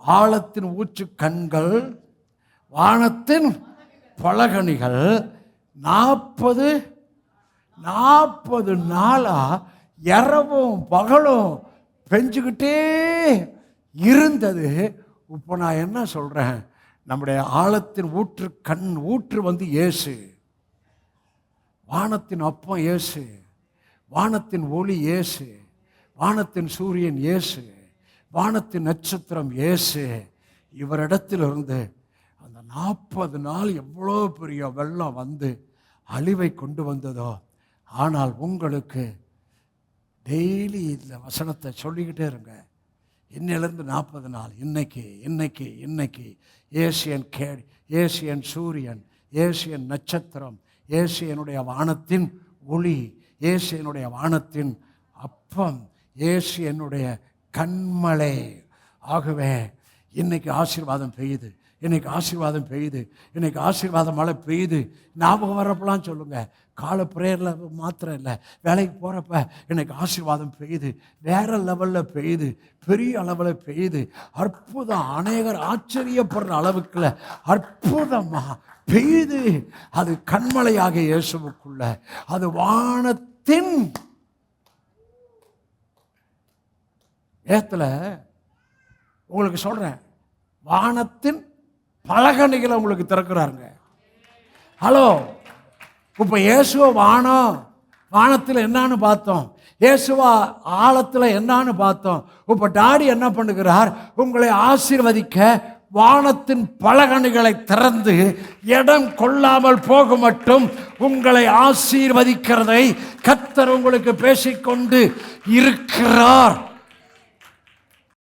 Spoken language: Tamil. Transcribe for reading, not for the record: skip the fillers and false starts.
ஆழத்தின் ஊற்று கண்கள், வானத்தின் பலகணிகள். 40 நாளா இரவும் பகலும் பெஞ்சுக்கிட்டே இருந்தது. இப்போ நான் என்ன சொல்றேன், நம்முடைய ஆழத்தின் ஊற்று வந்து இயேசு. வானத்தின் அப்பம் இயேசு, வானத்தின் ஒளி இயேசு, வானத்தின் சூரியன் இயேசு, வானத்தின் நட்சத்திரம் இயேசு. இவரிடத்திலிருந்து அந்த 40 நாள் எவ்வளோ பெரிய வெள்ளம் வந்து அழிவை கொண்டு வந்ததோ, ஆனால் உங்களுக்கு டெய்லி இந்த வசனத்தை சொல்லிக்கிட்டே இருங்க. இன்னிலிருந்து 40 நாள், இன்னைக்கு ஏசியன் கேடு, ஏசியன் சூரியன், ஏசியன் நட்சத்திரம், ஏசியனுடைய வானத்தின் ஒளி, ஏசியனுடைய வானத்தின் அப்பம், ஏசியனுடைய கண்மலை. ஆகவே இன்னைக்கு ஆசீர்வாதம் பெய்யுது, இன்னைக்கு ஆசீர்வாதம் பெய்யுது, இன்னைக்கு ஆசீர்வாதம் மழை பெய்யுது. ஞாபகம் வரப்பெல்லாம் சொல்லுங்க. காலை ப்ரேயரில் மாத்திரம் இல்லை, வேலைக்கு போகிறப்ப இன்னைக்கு ஆசீர்வாதம் பெய்யுது, வேற லெவலில் பெய்யுது, பெரிய அளவில் பெய்யுது. அற்புதம், அநேகர் ஆச்சரியப்படுற அளவுக்குள்ள அற்புதமாக பெய்யுது. அது கண்மலையாக இயேசுவுக்குள்ள, அது வானத்தின் ஏத்துல. உங்களுக்கு சொல்றேன், வானத்தின் பலகணிகளை உங்களுக்கு திறக்கிறாருங்க. ஹலோ, இப்போ இயேசுவ வானத்தில் என்னன்னு பார்த்தோம், இயேசுவா ஆழத்தில் என்னன்னு பார்த்தோம். இப்போ டாடி என்ன பண்ணுகிறார், உங்களை ஆசீர்வதிக்க வானத்தின் பலகணிகளை திறந்து இடம் கொள்ளாமல் போக மட்டும் உங்களை ஆசீர்வதிக்கிறதை கர்த்தர் உங்களுக்கு பேசிக்கொண்டு இருக்கிறார்.